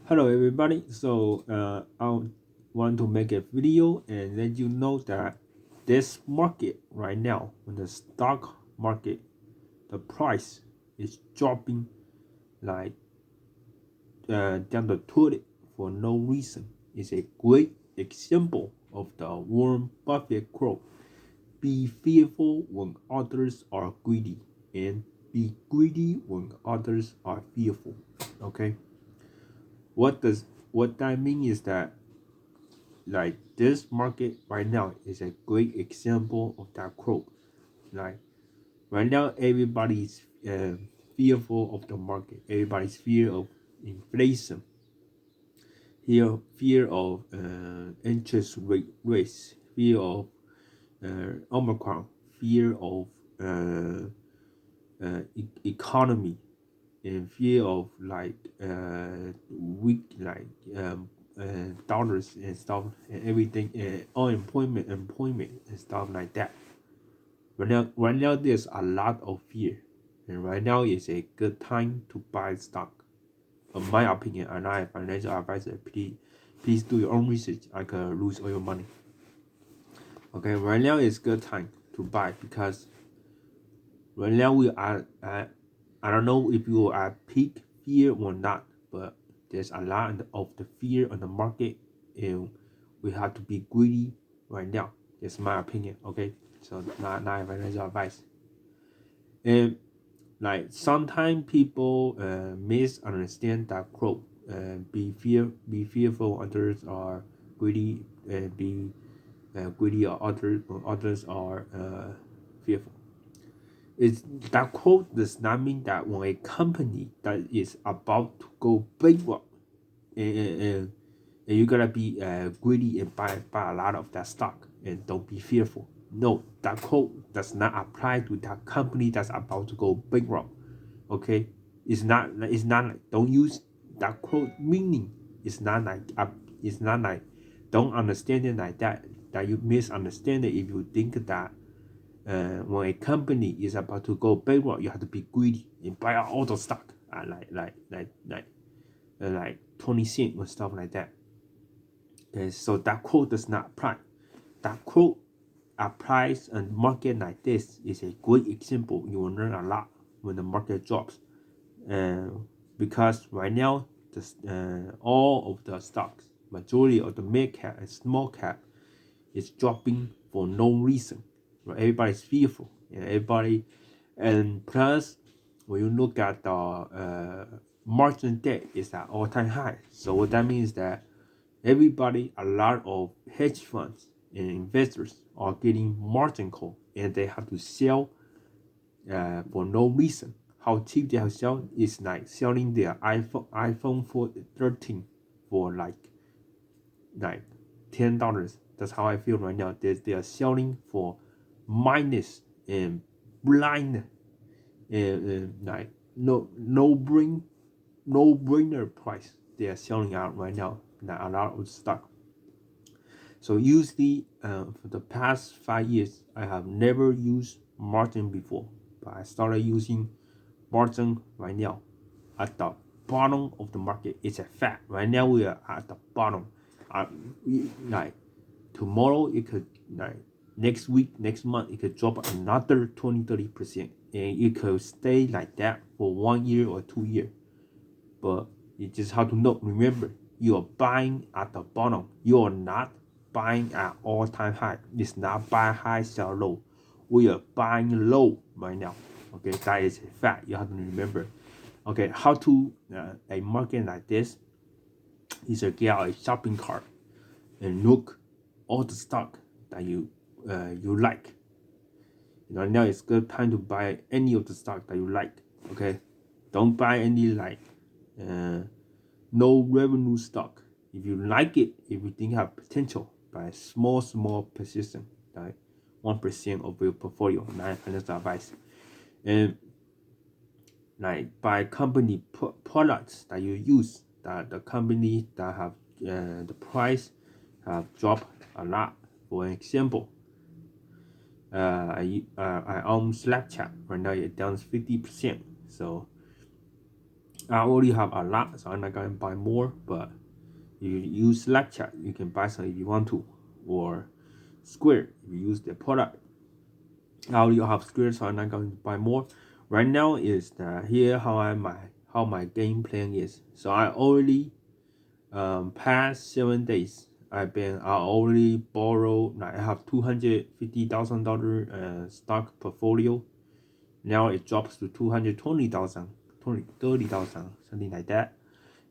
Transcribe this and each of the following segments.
Hello everybody. I want to make a video and let you know that this market right now, when the stock market, the price is dropping like down the toilet for no reason. Is a great example of the Warren Buffett quote: "Be fearful when others are greedy, and be greedy when others are fearful." Okay. What that mean is that like this market right now is a great example of that quote. Like right now, everybody's fearful of the market. Everybody's fear of inflation, fear of interest rate raise, fear of Omicron, fear of economy, and fear of like weak dollars and stuff and everything, unemployment, employment and stuff like that. Right now there's a lot of fear, and right now is a good time to buy stock. In my opinion, I'm not a financial advisor. Please do your own research. I could lose all your money. Okay, right now is good time to buy because right now we are at, I don't know if you are at peak fear or not, but there's a lot of the fear on the market, and we have to be greedy right now. That's my opinion. Okay, so not financial advice. And like sometimes people misunderstand that quote. Be fearful others are greedy, and be greedy or others are fearful. It's, that quote does not mean that when a company that is about to go bankrupt, and you gotta be greedy and buy a lot of that stock and don't be fearful. No, that quote does not apply to that company that's about to go bankrupt. Okay, it's not like, don't use that quote meaning. It's not like it's not like, don't understand it like that. That you misunderstand it if you think that when a company is about to go bankrupt, you have to be greedy and buy all the stock, like 20 cents or stuff like that. Okay, so that quote does not apply. That quote applies in market like this is a great example. You will learn a lot when the market drops, because right now all of the stocks, majority of the mid cap and small cap, is dropping for no reason. Right? Everybody's fearful, and everybody, and plus, when you look at the margin debt is at all-time high. So what that means is that everybody, a lot of hedge funds and investors are getting margin call, and they have to sell for no reason. How cheap they have sell is like selling their iPhone 13 for like $10. That's how I feel right now. They are selling for minus and blind and like no brainer price. They are selling out right now. Like a lot of stock. So usually for the past 5 years, I have never used margin before, but I started using margin right now at the bottom of the market. It's a fact. Right now we are at the bottom. Like tomorrow it could, like next week, next month it could drop another 20-30%, and it could stay like that for 1 year or 2 years. But you just have to know, remember, you are buying at the bottom. You are not buying at all-time high. It's not buy high, sell low. We are buying low right now. Okay, that is a fact. You have to remember. Okay, how to a market like this is to get out a shopping cart and look all the stock that you like. Right now it's good time to buy any of the stock that you like. Okay, don't buy any like no revenue stock. If you like it, if you think have potential, buy a small position, like 1% of your portfolio. Not financial advice. And like buy company products that you use, that the company that have the price have dropped a lot. For example, I own Snapchat right now. It down 50%. So I already have a lot, so I'm not gonna buy more. But you use Snapchat, you can buy some if you want to, or Square if you use the product. I already have Square, so I'm not going to buy more. Right now is here how my game plan is. So I already past 7 days. I already borrowed. Like I have $250,000 stock portfolio. Now it drops to 220,000, 30,000, something like that.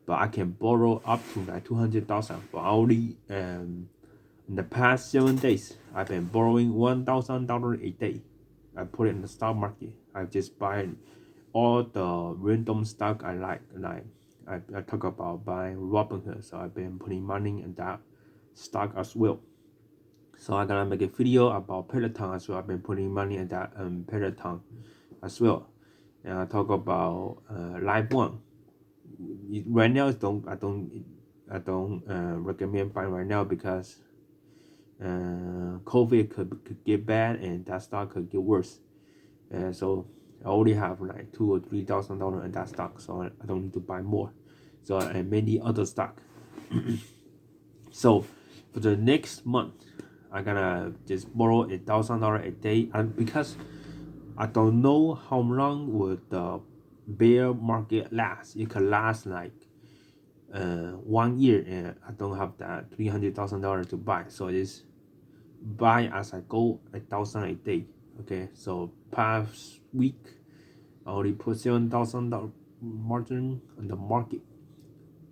But I can borrow up to like 200,000. But I already in the past 7 days, I've been borrowing $1,000 a day. I put it in the stock market. I just buy all the random stock I like. Like I talk about buying Robinhood, so I've been putting money in that stock as well. So I'm gonna make a video about Peloton as well. I've been putting money in that Peloton as well. And I talk about Live One. Right now, I don't recommend buying right now because COVID could get bad and that stock could get worse. So I already have like $2,000 or $3,000 in that stock, so I don't need to buy more. So and many other stock. So for the next month, I'm gonna just borrow $1,000 a day, and because I don't know how long will the bear market last. It could last like 1 year, and I don't have that $300,000 to buy. So it's buy as I go $1,000 a day. Okay, so past week I already put $7,000 margin on the market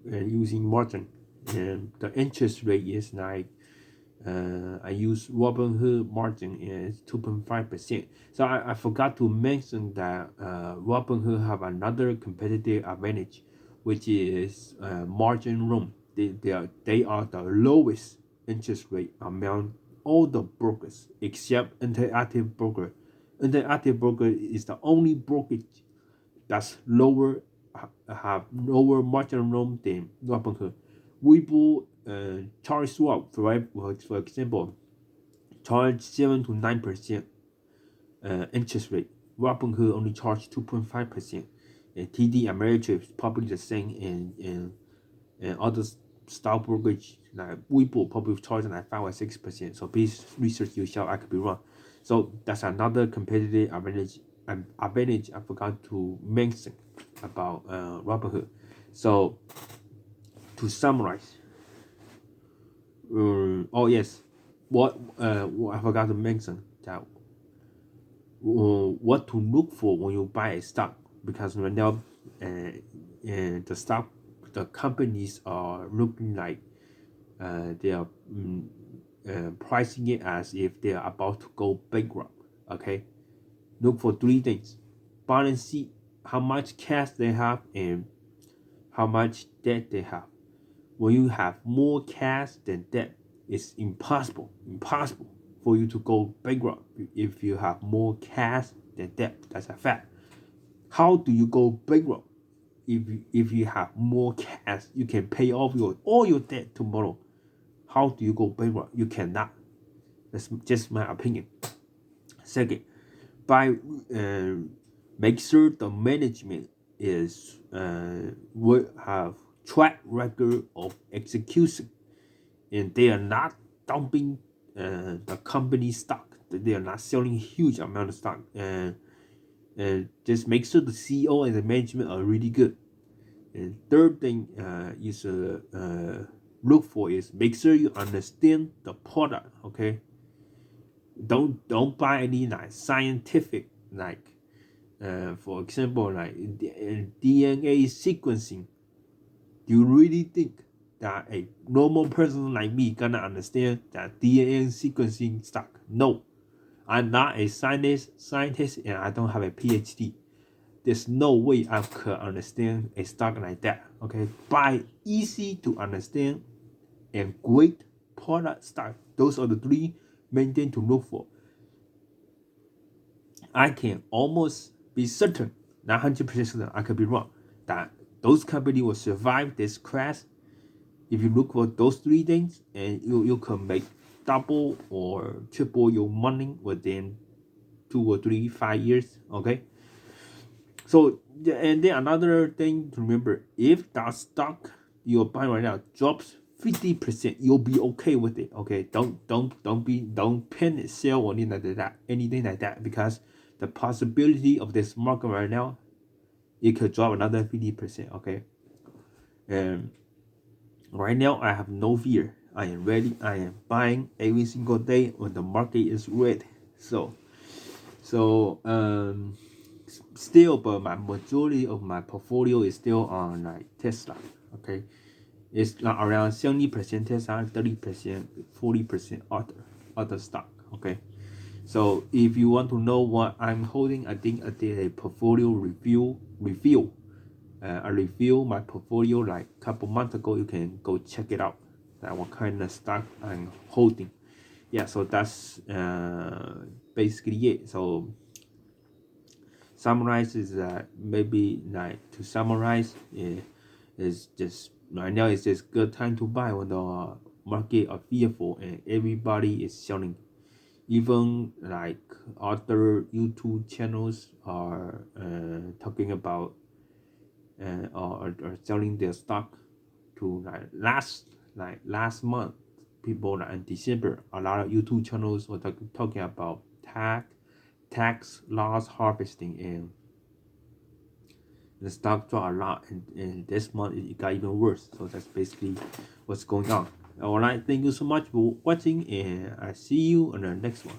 and using margin, and the interest rate is like I use Robinhood margin is 2.5%. So I forgot to mention that Robinhood have another competitive advantage, which is margin room. They are the lowest interest rate among all the brokers except Interactive Broker. Interactive Broker is the only brokerage that's have lower margin room than Robinhood. Webull, Charles Schwab, for example, charge 7 to 9% interest rate. Robinhood only charge 2.5%. And TD Ameritrade is probably the same, and other stock brokerage like Webull probably charging like 5 or 6%. So please research yourself. I could be wrong. So that's another competitive advantage. I forgot to mention about Robinhood. So to summarize, oh yes, what I forgot to mention that what to look for when you buy a stock, because right now the companies are looking like they are pricing it as if they are about to go bankrupt. Okay, look for three things: balance sheet, how much cash they have, and how much debt they have. When you have more cash than debt, it's impossible for you to go bankrupt if you have more cash than debt. That's a fact. How do you go bankrupt? If you have more cash, you can pay off all your debt tomorrow. How do you go bankrupt? You cannot. That's just my opinion. Second, make sure the management is will have track record of execution, and they are not dumping the company stock. They are not selling a huge amount of stock, and just make sure the CEO and the management are really good. And third thing you should look for is make sure you understand the product. Okay, don't buy any like scientific, like for example like DNA sequencing. Do you really think that a normal person like me gonna understand that DNA sequencing stock? No, I'm not a scientist, and I don't have a PhD. There's no way I could understand a stock like that. Okay, buy easy to understand and great product stock. Those are the three main things to look for. I can almost be certain, not 100% certain, I could be wrong, that those companies will survive this crash. If you look for those three things, and you can make double or triple your money within 2 or 3, 5 years. Okay. So and then another thing to remember: if that stock you're buying right now drops 50%, you'll be okay with it. Okay, don't panic sell or anything like that, because the possibility of this market right now, it could drop another 50%. Okay, and right now I have no fear. I am ready. I am buying every single day when the market is red. So still, but my majority of my portfolio is still on like Tesla. Okay, it's like around 70% Tesla, 30%, 40% other stock. Okay, so if you want to know what I'm holding, I think I did a portfolio review. I reviewed my portfolio like a couple months ago. You can go check it out. That what kind of stock I'm holding. Yeah, so that's basically it. So summarize is maybe like to summarize is just right now it's just good time to buy when the market are fearful and everybody is selling. Even like other YouTube channels are talking about or selling their stock to last month. People like in December, a lot of YouTube channels were talking about tax loss harvesting, and the stock dropped a lot, and this month it got even worse. So that's basically what's going on. All right, thank you so much for watching, and I see you on the next one.